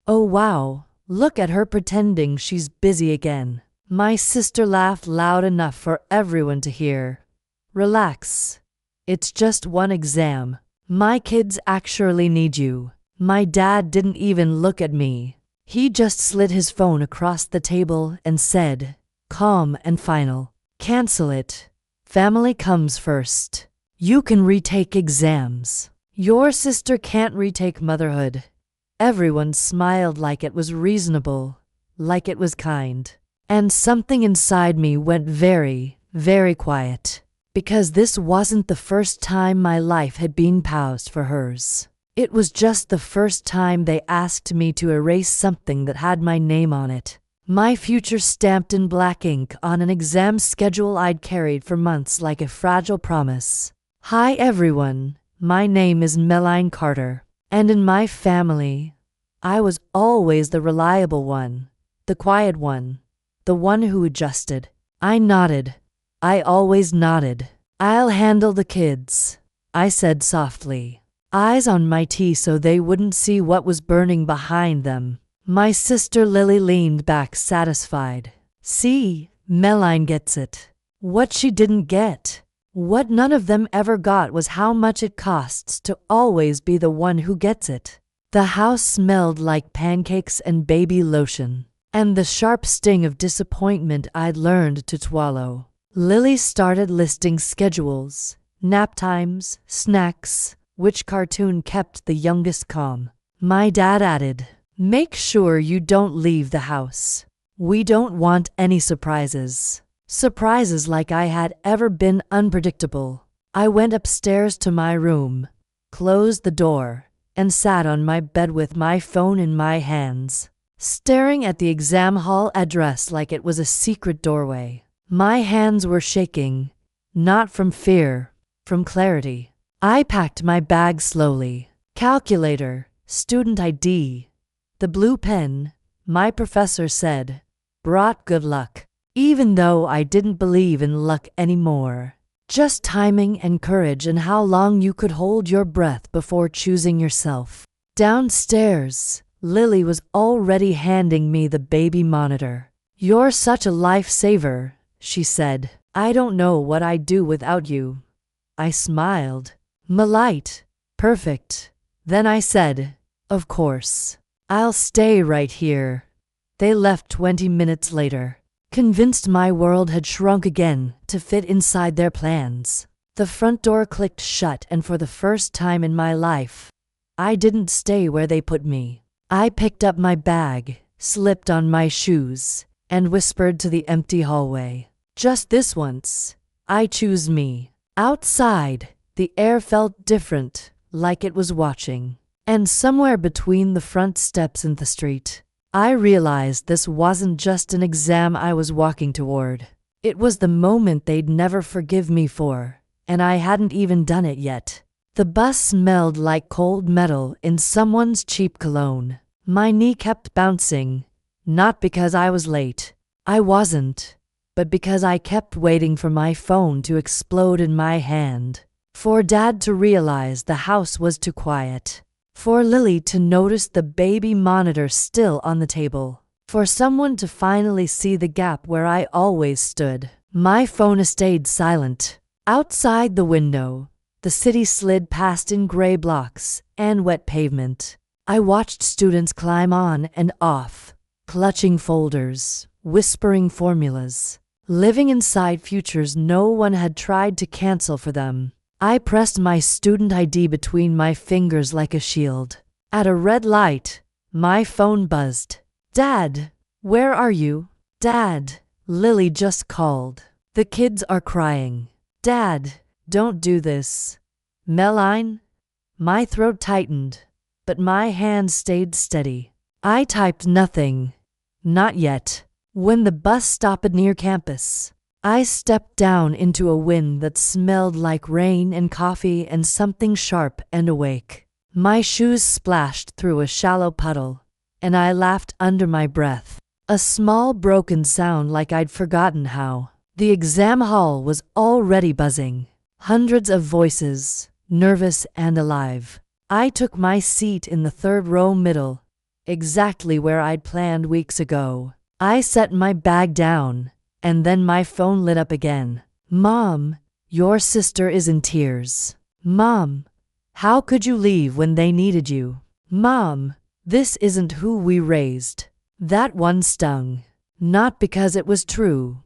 Oh wow, look at her pretending she's busy again. My sister laughed loud enough for everyone to hear. Relax. It's just one exam. My kids actually need you. My dad didn't even look at me. He just slid his phone across the table and said, calm and final, cancel it. Family comes first. You can retake exams. Your sister can't retake motherhood. Everyone smiled like it was reasonable, like it was kind. And something inside me went very, very quiet. Because this wasn't the first time my life had been paused for hers. It was just the first time they asked me to erase something that had my name on it. My future stamped in black ink on an exam schedule I'd carried for months like a fragile promise. Hi everyone, my name is Melanie Carter. And in my family, I was always the reliable one, the quiet one, the one who adjusted. I nodded. I always nodded. I'll handle the kids, I said softly, eyes on my tea so they wouldn't see what was burning behind them. My sister Lily leaned back satisfied. See, Melanie gets it. What she didn't get, what none of them ever got, was how much it costs to always be the one who gets it. The house smelled like pancakes and baby lotion, and the sharp sting of disappointment I'd learned to swallow. Lily started listing schedules, nap times, snacks, which cartoon kept the youngest calm. My dad added, make sure you don't leave the house. We don't want any surprises. Surprises like I had ever been unpredictable. I went upstairs to my room, closed the door, and sat on my bed with my phone in my hands, staring at the exam hall address like it was a secret doorway. My hands were shaking, not from fear, from clarity. I packed my bag slowly. Calculator, student ID, the blue pen, my professor said, brought good luck. Even though I didn't believe in luck anymore. Just timing and courage and how long you could hold your breath before choosing yourself. Downstairs, Lily was already handing me the baby monitor. You're such a lifesaver, she said. I don't know what I'd do without you. I smiled. Malite. Perfect. Then I said, of course. I'll stay right here. They left 20 minutes later. Convinced my world had shrunk again to fit inside their plans. The front door clicked shut, and for the first time in my life, I didn't stay where they put me. I picked up my bag, slipped on my shoes, and whispered to the empty hallway. Just this once, I choose me. Outside, the air felt different, like it was watching. And somewhere between the front steps and the street, I realized this wasn't just an exam I was walking toward. It was the moment they'd never forgive me for, and I hadn't even done it yet. The bus smelled like cold metal in someone's cheap cologne. My knee kept bouncing, not because I was late. I wasn't, but because I kept waiting for my phone to explode in my hand. For Dad to realize the house was too quiet. For Lily to notice the baby monitor still on the table. For someone to finally see the gap where I always stood. My phone stayed silent. Outside the window, the city slid past in gray blocks and wet pavement. I watched students climb on and off, clutching folders, whispering formulas, living inside futures no one had tried to cancel for them. I pressed my student ID between my fingers like a shield. At a red light, my phone buzzed. Dad, where are you? Dad, Lily just called. The kids are crying. Dad, don't do this. Melanie? My throat tightened, but my hand stayed steady. I typed nothing. Not yet. When the bus stopped near campus, I stepped down into a wind that smelled like rain and coffee and something sharp and awake. My shoes splashed through a shallow puddle, and I laughed under my breath. A small broken sound like I'd forgotten how. The exam hall was already buzzing. Hundreds of voices, nervous and alive. I took my seat in the third row middle, exactly where I'd planned weeks ago. I set my bag down, and then my phone lit up again. Mom, your sister is in tears. Mom, how could you leave when they needed you? Mom, this isn't who we raised. That one stung. Not because it was true,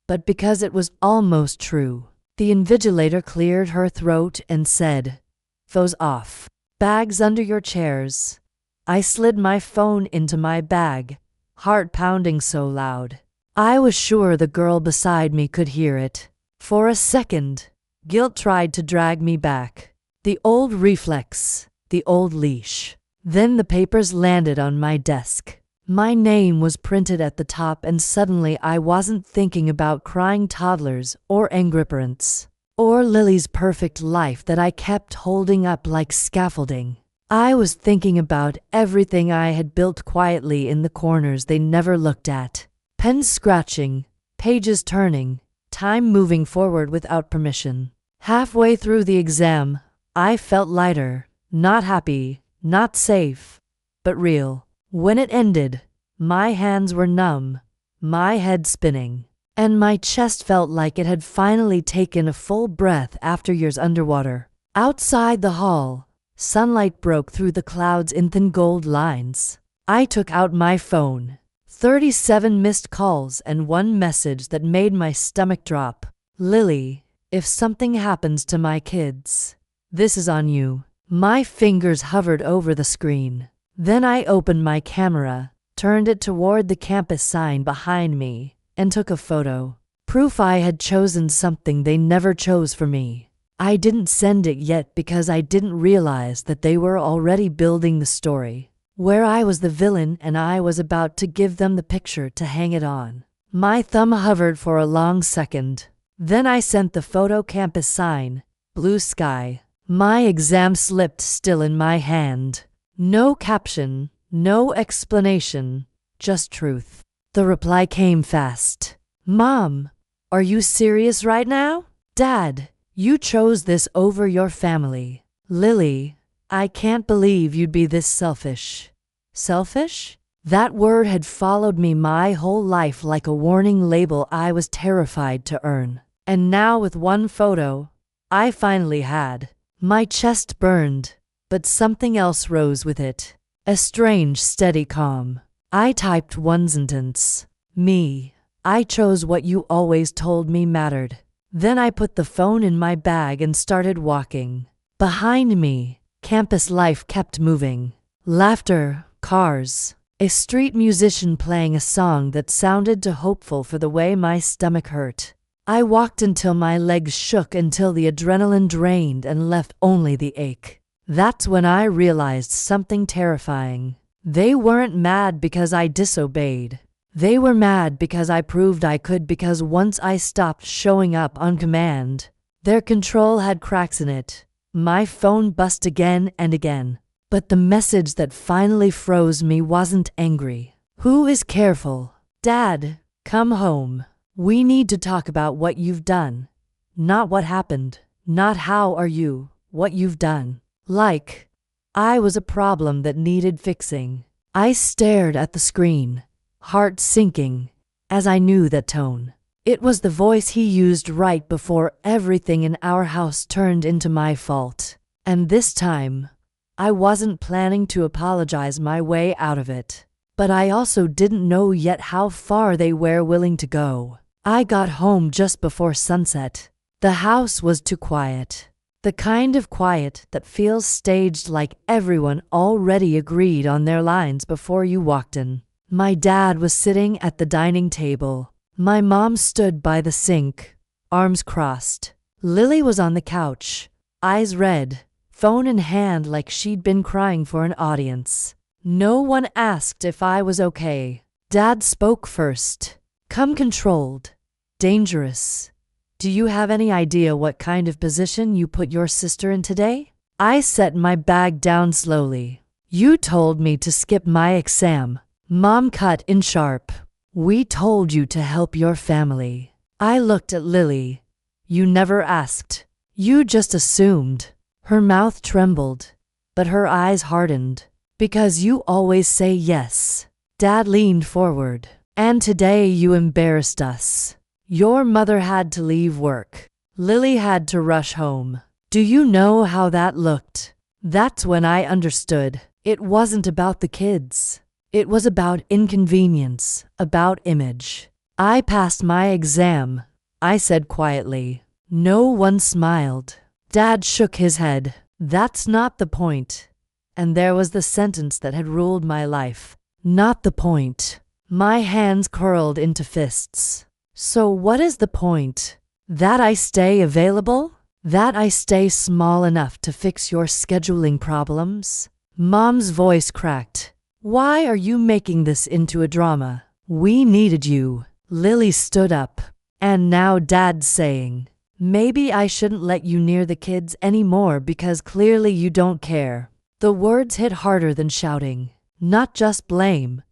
but because it was almost true. The invigilator cleared her throat and said, "Phones off. Bags under your chairs." I slid my phone into my bag, heart pounding so loud. I was sure the girl beside me could hear it. For a second, guilt tried to drag me back. The old reflex, the old leash. Then the papers landed on my desk. My name was printed at the top, and suddenly I wasn't thinking about crying toddlers or angry parents, or Lily's perfect life that I kept holding up like scaffolding. I was thinking about everything I had built quietly in the corners they never looked at. Pens scratching, pages turning, time moving forward without permission. Halfway through the exam, I felt lighter, not happy, not safe, but real. When it ended, my hands were numb, my head spinning, and my chest felt like it had finally taken a full breath after years underwater. Outside the hall, sunlight broke through the clouds in thin gold lines. I took out my phone. 37 missed calls and one message that made my stomach drop. Lily, if something happens to my kids, this is on you. My fingers hovered over the screen. Then I opened my camera, turned it toward the campus sign behind me, and took a photo. Proof I had chosen something they never chose for me. I didn't send it yet because I didn't realize that they were already building the story, where I was the villain and I was about to give them the picture to hang it on. My thumb hovered for a long second. Then I sent the photo. Campus sign, blue sky. My exam slip still in my hand. No caption, no explanation, just truth. The reply came fast. Mom, are you serious right now? Dad, you chose this over your family. Lily, I can't believe you'd be this selfish. Selfish? That word had followed me my whole life like a warning label I was terrified to earn. And now with one photo, I finally had. My chest burned, but something else rose with it. A strange, steady calm. I typed one sentence. Me. I chose what you always told me mattered. Then I put the phone in my bag and started walking. Behind me, campus life kept moving. Laughter, cars, a street musician playing a song that sounded too hopeful for the way my stomach hurt. I walked until my legs shook, until the adrenaline drained and left only the ache. That's when I realized something terrifying. They weren't mad because I disobeyed. They were mad because I proved I could, because once I stopped showing up on command, their control had cracks in it. My phone buzzed again and again. But the message that finally froze me wasn't angry. Who is careful? Dad, come home. We need to talk about what you've done. Not what happened. Not how are you. What you've done. Like I was a problem that needed fixing. I stared at the screen, heart sinking, as I knew that tone. It was the voice he used right before everything in our house turned into my fault. And this time, I wasn't planning to apologize my way out of it. But I also didn't know yet how far they were willing to go. I got home just before sunset. The house was too quiet. The kind of quiet that feels staged, like everyone already agreed on their lines before you walked in. My dad was sitting at the dining table. My mom stood by the sink, arms crossed. Lily was on the couch, eyes red, phone in hand like she'd been crying for an audience. No one asked if I was okay. Dad spoke first. Come controlled. Dangerous. Do you have any idea what kind of position you put your sister in today? I set my bag down slowly. You told me to skip my exam. Mom cut in sharp. We told you to help your family. I looked at Lily. You never asked. You just assumed. Her mouth trembled, but her eyes hardened. Because you always say yes. Dad leaned forward. And today you embarrassed us. Your mother had to leave work. Lily had to rush home. Do you know how that looked? That's when I understood. It wasn't about the kids. It was about inconvenience, about image. I passed my exam, I said quietly. No one smiled. Dad shook his head. That's not the point. And there was the sentence that had ruled my life. Not the point. My hands curled into fists. So what is the point? That I stay available? That I stay small enough to fix your scheduling problems? Mom's voice cracked. Why are you making this into a drama? We needed you. Lily stood up. And now Dad's saying, maybe I shouldn't let you near the kids anymore because clearly you don't care. The words hit harder than shouting. Not just blame,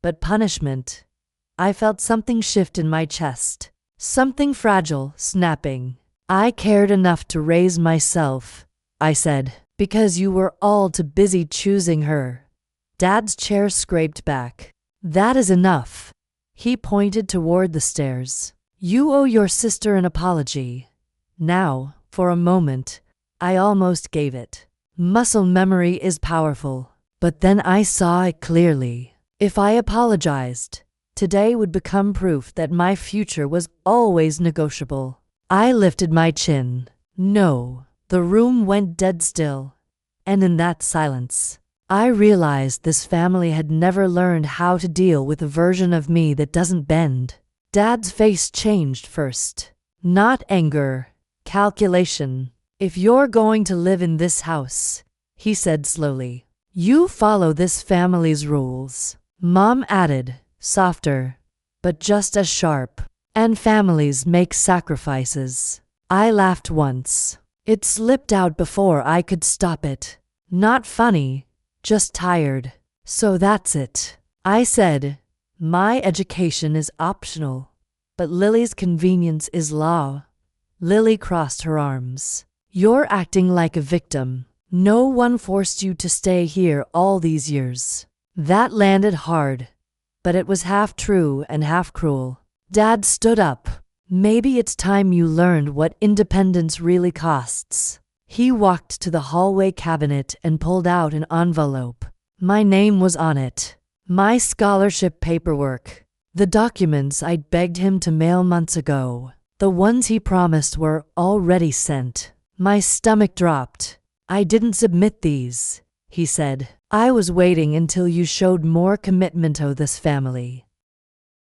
but punishment. I felt something shift in my chest. Something fragile, snapping. I cared enough to raise myself, I said, because you were all too busy choosing her. Dad's chair scraped back. That is enough. He pointed toward the stairs. You owe your sister an apology. Now, for a moment, I almost gave it. Muscle memory is powerful. But then I saw it clearly. If I apologized, today would become proof that my future was always negotiable. I lifted my chin. No. The room went dead still. And in that silence, I realized this family had never learned how to deal with a version of me that doesn't bend. Dad's face changed first. Not anger, calculation. If you're going to live in this house, he said slowly, you follow this family's rules. Mom added, softer, but just as sharp. And families make sacrifices. I laughed once. It slipped out before I could stop it. Not funny, just tired. So that's it. I said, my education is optional, but Lily's convenience is law. Lily crossed her arms. You're acting like a victim. No one forced you to stay here all these years. That landed hard, but it was half true and half cruel. Dad stood up. Maybe it's time you learned what independence really costs. He walked to the hallway cabinet and pulled out an envelope. My name was on it. My scholarship paperwork. The documents I'd begged him to mail months ago. The ones he promised were already sent. My stomach dropped. I didn't submit these, he said. I was waiting until you showed more commitment to this family.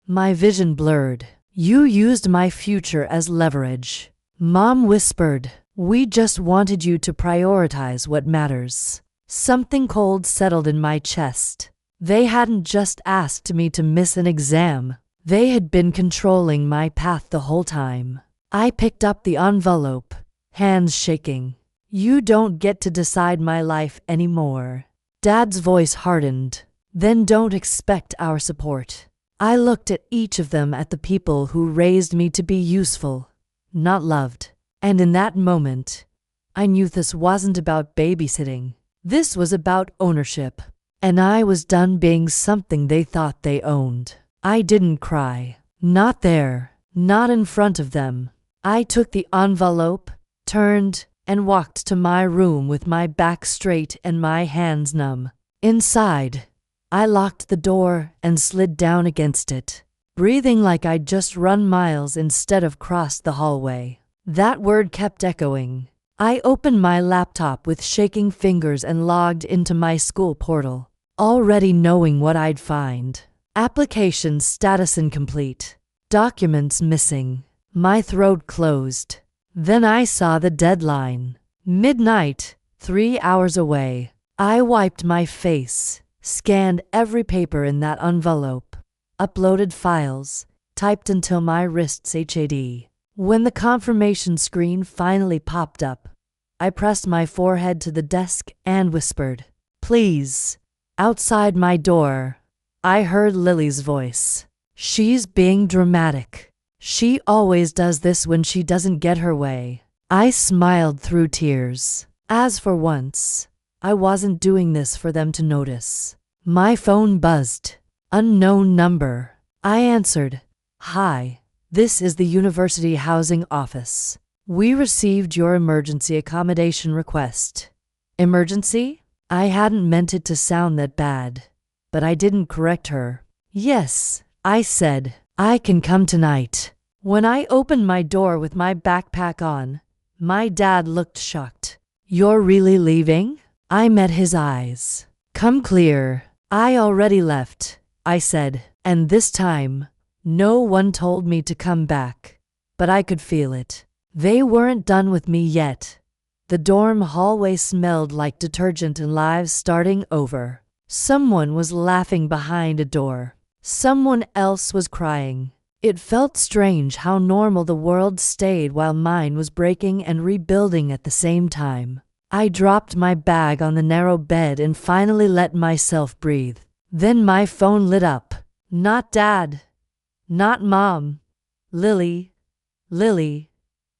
My vision blurred. You used my future as leverage. Mom whispered, we just wanted you to prioritize what matters. Something cold settled in my chest. They hadn't just asked me to miss an exam. They had been controlling my path the whole time. I picked up the envelope, hands shaking. You don't get to decide my life anymore. Dad's voice hardened. Then don't expect our support. I looked at each of them, at the people who raised me to be useful, not loved. And in that moment, I knew this wasn't about babysitting. This was about ownership. And I was done being something they thought they owned. I didn't cry. Not there. Not in front of them. I took the envelope, turned, and walked to my room with my back straight and my hands numb. Inside, I locked the door and slid down against it, breathing like I'd just run miles instead of crossed the hallway. That word kept echoing. I opened my laptop with shaking fingers and logged into my school portal, already knowing what I'd find. Application status incomplete. Documents missing. My throat closed. Then I saw the deadline. Midnight, 3 hours away. I wiped my face, scanned every paper in that envelope, uploaded files, typed until my wrists HAD. When the confirmation screen finally popped up, I pressed my forehead to the desk and whispered, please. Outside my door, I heard Lily's voice. She's being dramatic. She always does this when she doesn't get her way. I smiled through tears. As for once, I wasn't doing this for them to notice. My phone buzzed. Unknown number. I answered. Hi, this is the University Housing Office. We received your emergency accommodation request. Emergency? I hadn't meant it to sound that bad, but I didn't correct her. Yes, I said, I can come tonight. When I opened my door with my backpack on, my dad looked shocked. You're really leaving? I met his eyes. Come clear. I already left, I said, and this time, no one told me to come back, but I could feel it. They weren't done with me yet. The dorm hallway smelled like detergent and lives starting over. Someone was laughing behind a door. Someone else was crying. It felt strange how normal the world stayed while mine was breaking and rebuilding at the same time. I dropped my bag on the narrow bed and finally let myself breathe. Then my phone lit up. Not Dad. Not Mom. Lily. Lily.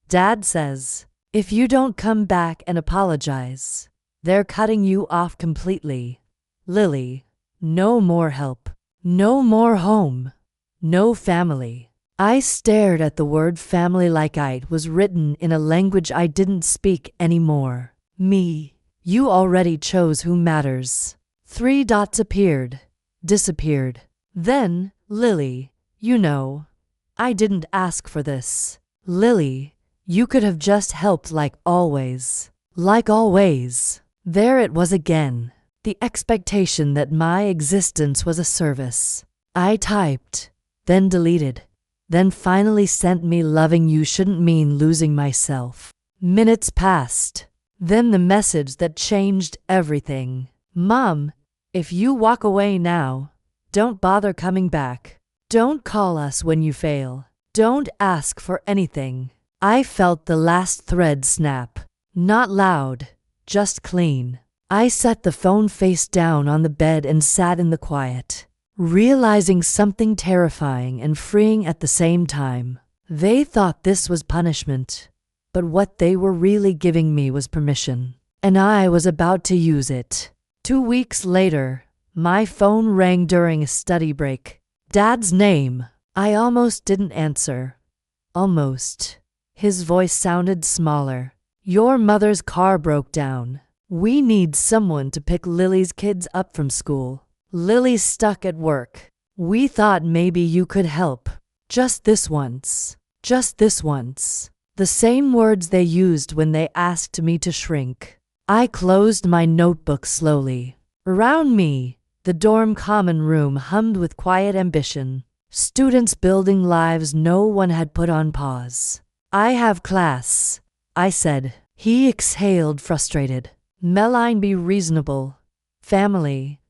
Dad says, if you don't come back and apologize, they're cutting you off completely. Lily. No more help. No more home. No family. I stared at the word family like it was written in a language I didn't speak anymore. Me. You already chose who matters. 3 dots appeared. Disappeared. Then, Lily, you know, I didn't ask for this. Lily, you could have just helped like always. Like always. There it was again. The expectation that my existence was a service. I typed, then deleted, then finally sent me loving you shouldn't mean losing myself. Minutes passed. Then the message that changed everything. Mom, if you walk away now, don't bother coming back. Don't call us when you fail. Don't ask for anything. I felt the last thread snap. Not loud, just clean. I set the phone face down on the bed and sat in the quiet, realizing something terrifying and freeing at the same time. They thought this was punishment, but what they were really giving me was permission, and I was about to use it. 2 weeks later, my phone rang during a study break. Dad's name. I almost didn't answer. Almost. His voice sounded smaller. Your mother's car broke down. We need someone to pick Lily's kids up from school. Lily's stuck at work. We thought maybe you could help. Just this once. Just this once. The same words they used when they asked me to shrink. I closed my notebook slowly. Around me, the dorm common room hummed with quiet ambition. Students building lives no one had put on pause. I have class, I said. He exhaled, frustrated. Meline, be reasonable. Family.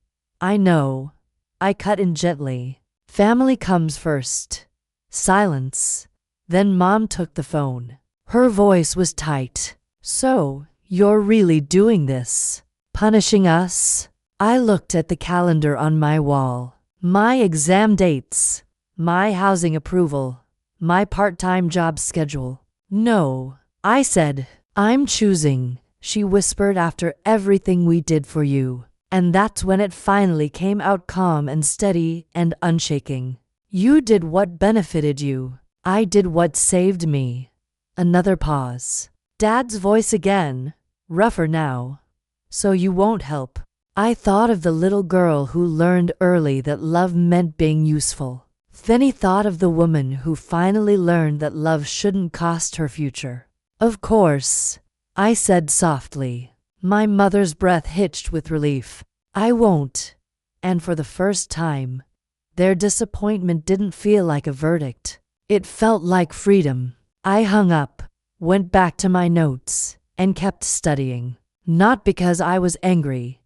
I know. I cut in gently. Family comes first. Silence. Then Mom took the phone. Her voice was tight. So, you're really doing this? Punishing us? I looked at the calendar on my wall. My exam dates. My housing approval. My part-time job schedule. No, I said. I'm choosing, she whispered, after everything we did for you. And that's when it finally came out, calm and steady and unshaking. You did what benefited you. I did what saved me. Another pause. Dad's voice again, rougher now. So you won't help. I thought of the little girl who learned early that love meant being useful. Then he thought of the woman who finally learned that love shouldn't cost her future. Of course, I said softly. My mother's breath hitched with relief. I won't. And for the first time, their disappointment didn't feel like a verdict. It felt like freedom. I hung up, went back to my notes, and kept studying. Not because I was angry,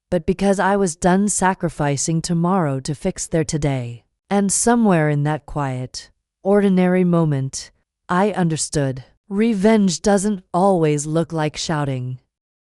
but because I was done sacrificing tomorrow to fix their today. And somewhere in that quiet, ordinary moment, I understood. Revenge doesn't always look like shouting.